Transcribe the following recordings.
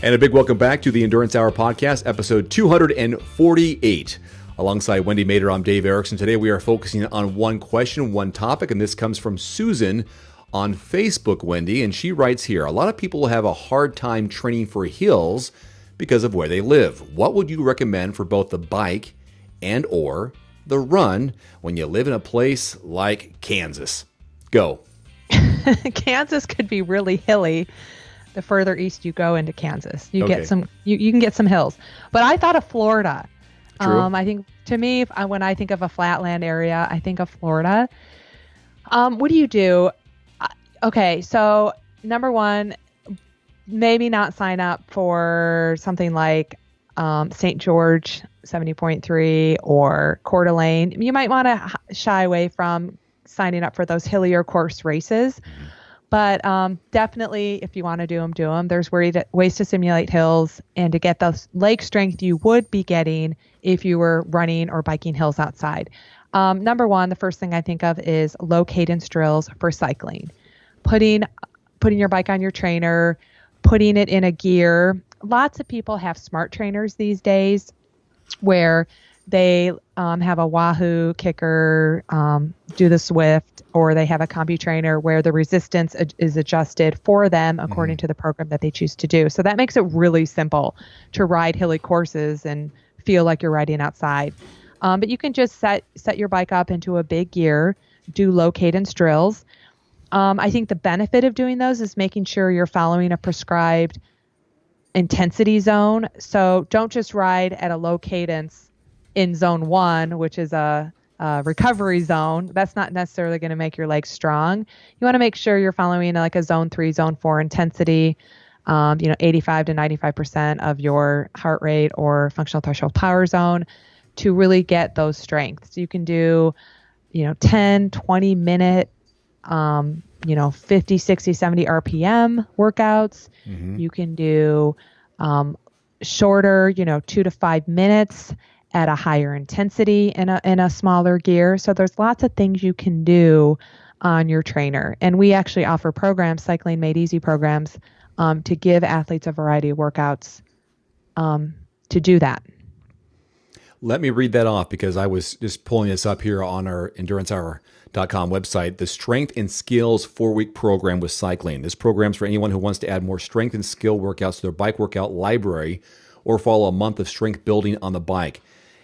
And a big welcome back to the Endurance Hour podcast, episode 248. Alongside Wendy Mader, I'm Dave Erickson. Today we are focusing on one question, one topic, and this comes from Susan on Facebook, Wendy. And she writes here, a lot of people have a hard time training for hills because of where they live. What would you recommend for both the bike and or the run when you live in a place like Kansas? Go. Kansas could be really hilly. The further east you go into Kansas, you get some. You can get some hills. But I thought of Florida. True. I think to me, when I think of a flatland area, I think of Florida. What do you do? Okay, so number one, maybe not sign up for something like St. George 70.3 or Coeur d'Alene. You might want to shy away from signing up for those hillier course races. But definitely, if you want to do them. There's ways to simulate hills and to get the leg strength you would be getting if you were running or biking hills outside. Number one, the first thing I think of is low cadence drills for cycling. Putting your bike on your trainer, putting it in a gear. Lots of people have smart trainers these days where they have a Wahoo kicker, do the Swift, or they have a CompuTrainer where the resistance is adjusted for them according to the program that they choose to do. So that makes it really simple to ride hilly courses and feel like you're riding outside. But you can just set your bike up into a big gear, do low cadence drills. I think the benefit of doing those is making sure you're following a prescribed intensity zone. So don't just ride at a low cadence in zone 1, which is a recovery zone. That's not necessarily going to make your legs strong. You want to make sure you're following like a zone 3, zone 4 intensity, 85 to 95% of your heart rate or functional threshold power zone to really get those strengths. You can do, 10, 20 minute, 50, 60, 70 RPM workouts. You can do shorter, 2 to 5 minutes at a higher intensity in a smaller gear. So there's lots of things you can do on your trainer. And we actually offer programs, Cycling Made Easy programs, to give athletes a variety of workouts to do that. Let me read that off because I was just pulling this up here on our endurancehour.com website. The Strength and Skills 4-week program with cycling. This program's for anyone who wants to add more strength and skill workouts to their bike workout library or follow a month of strength building on the bike.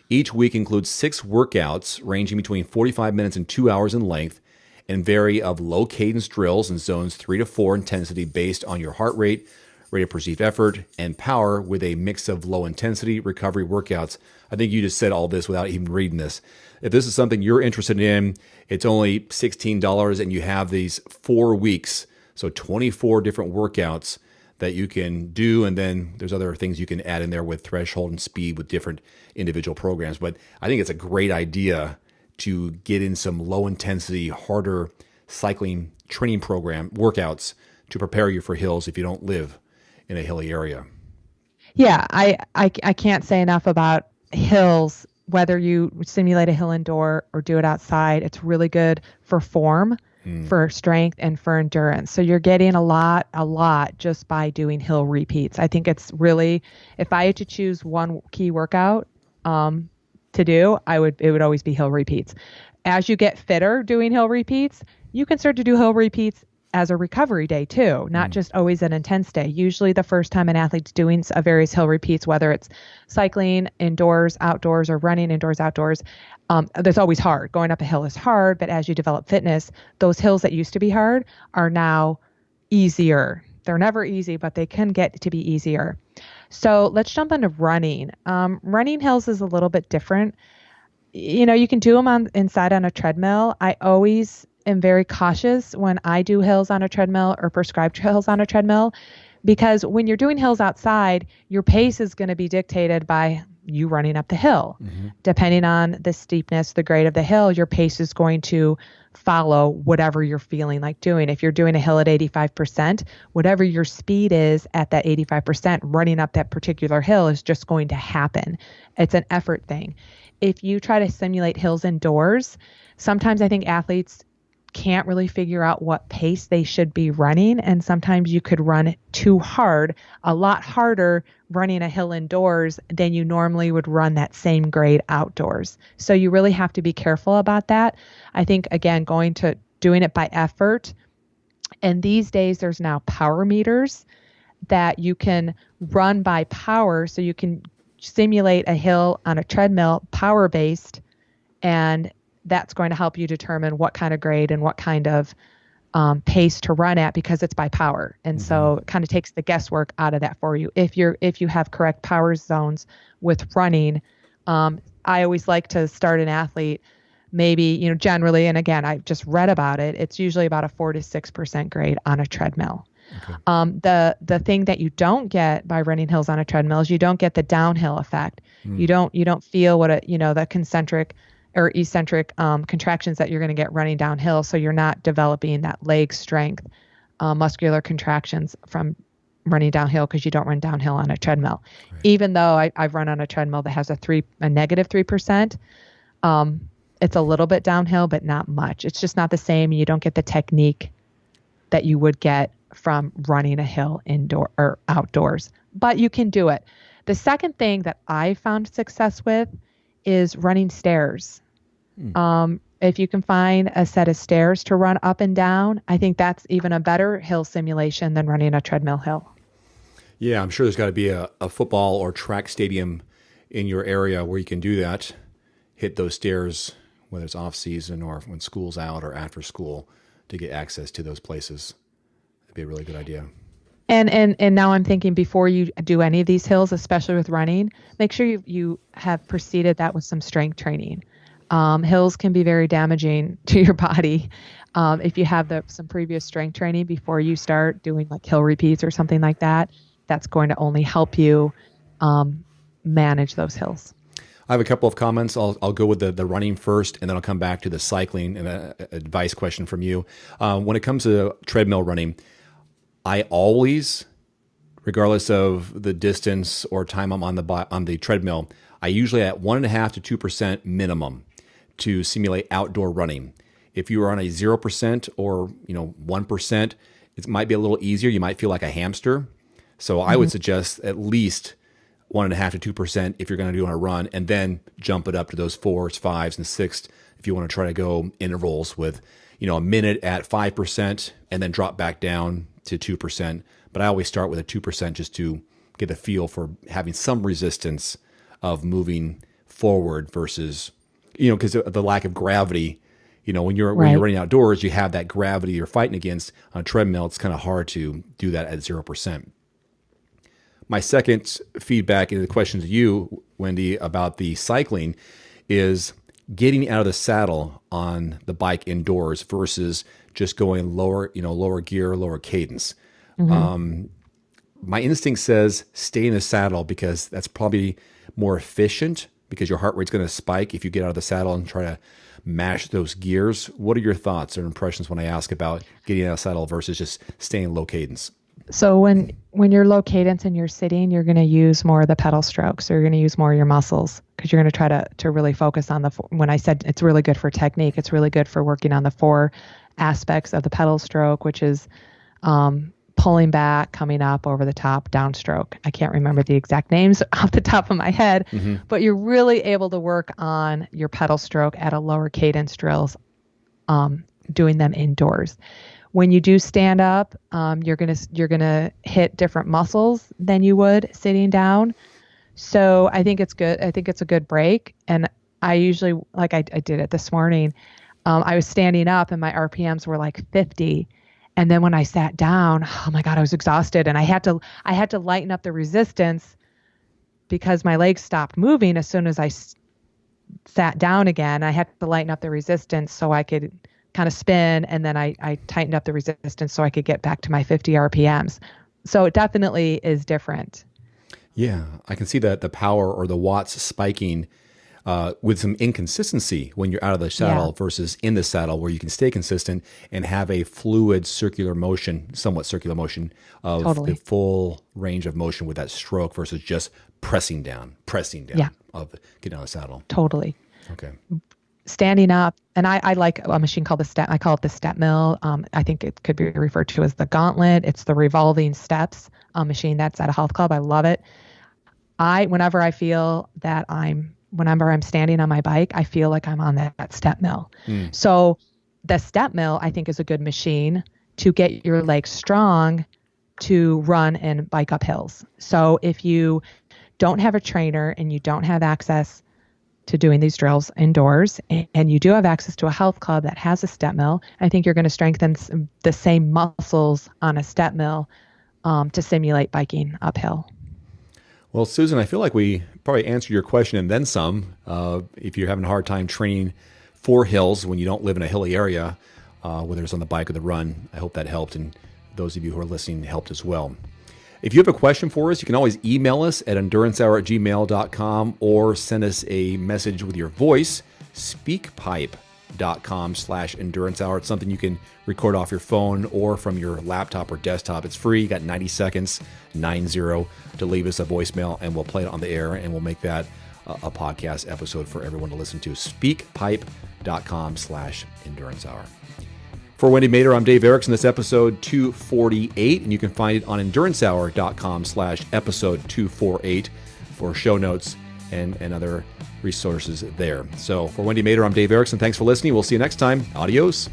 Each week includes 6 workouts ranging between 45 minutes and 2 hours in length and vary of low cadence drills in zones 3 to 4 intensity based on your heart rate, rate of perceived effort, and power with a mix of low intensity recovery workouts. I think you just said all this without even reading this. If this is something you're interested in, it's only $16 and you have these 4 weeks, so 24 different workouts that you can do, and then there's other things you can add in there with threshold and speed with different individual programs. But I think it's a great idea to get in some low-intensity, harder cycling training program workouts to prepare you for hills if you don't live in a hilly area. Yeah, I can't say enough about hills, whether you simulate a hill indoor or do it outside. It's really good for form, for strength, and for endurance. So you're getting a lot just by doing hill repeats. I think it's really, if I had to choose one key workout to do, it would always be hill repeats. As you get fitter doing hill repeats, you can start to do hill repeats as a recovery day too, not just always an intense day. Usually the first time an athlete's doing a various hill repeats, whether it's cycling indoors, outdoors, or running indoors, outdoors, that's always hard. Going up a hill is hard, but as you develop fitness, those hills that used to be hard are now easier. They're never easy, but they can get to be easier. So let's jump into running. Running hills is a little bit different. You can do them inside on a treadmill. I always am very cautious when I do hills on a treadmill or prescribed hills on a treadmill, because when you're doing hills outside, your pace is going to be dictated by you running up the hill. Depending on the steepness, the grade of the hill, your pace is going to follow whatever you're feeling like doing. If you're doing a hill at 85%, whatever your speed is at that 85%, running up that particular hill is just going to happen. It's an effort thing. If you try to simulate hills indoors, sometimes I think athletes can't really figure out what pace they should be running. And sometimes you could run too hard, a lot harder running a hill indoors than you normally would run that same grade outdoors. So you really have to be careful about that. I think, again, doing it by effort. And these days there's now power meters that you can run by power. So you can simulate a hill on a treadmill, power based, and that's going to help you determine what kind of grade and what kind of pace to run at, because it's by power. And so it kind of takes the guesswork out of that for you. If you have correct power zones with running, I always like to start an athlete maybe, generally, and again, I've just read about it, it's usually about a 4 to 6% grade on a treadmill. Okay. The thing that you don't get by running hills on a treadmill is you don't get the downhill effect. You don't feel what the concentric or eccentric contractions that you're going to get running downhill. So you're not developing that leg strength, muscular contractions from running downhill, because you don't run downhill on a treadmill. Right. Even though I've run on a treadmill that has a negative 3%, it's a little bit downhill, but not much. It's just not the same. You don't get the technique that you would get from running a hill indoor or outdoors, but you can do it. The second thing that I found success with is running stairs. If you can find a set of stairs to run up and down, I think that's even a better hill simulation than running a treadmill hill. Yeah, I'm sure there's got to be a football or track stadium in your area where you can do that, hit those stairs, whether it's off season or when school's out or after school, to get access to those places. That'd be a really good idea. And now I'm thinking, before you do any of these hills, especially with running, make sure you have preceded that with some strength training. Hills can be very damaging to your body. If you have some previous strength training before you start doing like hill repeats or something like that, that's going to only help you manage those hills. I have a couple of comments. I'll go with the running first, and then I'll come back to the cycling and an advice question from you. When it comes to treadmill running, I always, regardless of the distance or time I'm on the treadmill, I usually at 1.5 to 2% minimum to simulate outdoor running. If you are on a 0% or 1%, it might be a little easier. You might feel like a hamster. So I would suggest at least 1.5 to 2% if you're going to do on a run, and then jump it up to those 4s, 5s, and 6s if you want to try to go intervals with a minute at 5% and then drop back down to 2%. But I always start with a 2% just to get a feel for having some resistance of moving forward versus, because of the lack of gravity. When you're running outdoors, you have that gravity you're fighting against. On a treadmill, it's kind of hard to do that at 0%. My second feedback and the question to you, Wendy, about the cycling is getting out of the saddle on the bike indoors versus just going lower gear, lower cadence. My instinct says stay in the saddle, because that's probably more efficient, because your heart rate's going to spike if you get out of the saddle and try to mash those gears. What are your thoughts or impressions when I ask about getting out of the saddle versus just staying low cadence? So when you're low cadence and you're sitting, you're going to use more of the pedal strokes, or you're going to use more of your muscles, because you're going to try to really focus on when I said it's really good for technique, it's really good for working on the 4 aspects of the pedal stroke, which is pulling back, coming up, over the top, downstroke. I can't remember the exact names off the top of my head, but you're really able to work on your pedal stroke at a lower cadence drills, doing them indoors. When you do stand up, you're gonna hit different muscles than you would sitting down. So I think it's good. I think it's a good break. And I usually, like I did it this morning, I was standing up and my RPMs were like 50. And then when I sat down, oh my God, I was exhausted. And I had to lighten up the resistance, because my legs stopped moving as soon as I sat down again. I had to lighten up the resistance so I could kind of spin. And then I tightened up the resistance so I could get back to my 50 RPMs. So it definitely is different. Yeah, I can see that the power or the watts spiking with some inconsistency when you're out of the saddle versus in the saddle, where you can stay consistent and have a fluid somewhat circular motion of the full range of motion with that stroke versus just pressing down of getting out of the saddle. Totally. Okay. standing up, and I like a machine called the step. I call it the step mill. I think it could be referred to as the gauntlet. It's the revolving steps machine that's at a health club. I love it. Whenever I feel that whenever I'm standing on my bike, I feel like I'm on that step mill. So the step mill, I think, is a good machine to get your legs strong to run and bike up hills. So if you don't have a trainer and you don't have access to doing these drills indoors, and you do have access to a health club that has a step mill, I think you're going to strengthen the same muscles on a step mill to simulate biking uphill. Well, Susan, I feel like we probably answered your question and then some. If you're having a hard time training for hills when you don't live in a hilly area, whether it's on the bike or the run, I hope that helped. And those of you who are listening helped as well. If you have a question for us, you can always email us at endurancehour@gmail.com or send us a message with your voice, speakpipe.com/endurancehour. It's something you can record off your phone or from your laptop or desktop. It's free. You got 90 seconds, 90, to leave us a voicemail, and we'll play it on the air, and we'll make that a podcast episode for everyone to listen to. Speakpipe.com/endurancehour. For Wendy Mader, I'm Dave Erickson. This episode 248, and you can find it on endurancehour.com/episode 248 for show notes and other resources there. So for Wendy Mader, I'm Dave Erickson. Thanks for listening. We'll see you next time. Adios.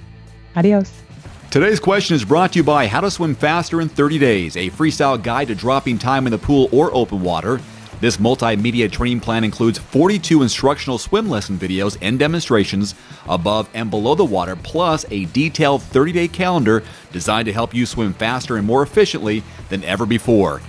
Adios. Today's question is brought to you by How to Swim Faster in 30 Days, a freestyle guide to dropping time in the pool or open water. This multimedia training plan includes 42 instructional swim lesson videos and demonstrations above and below the water, plus a detailed 30-day calendar designed to help you swim faster and more efficiently than ever before.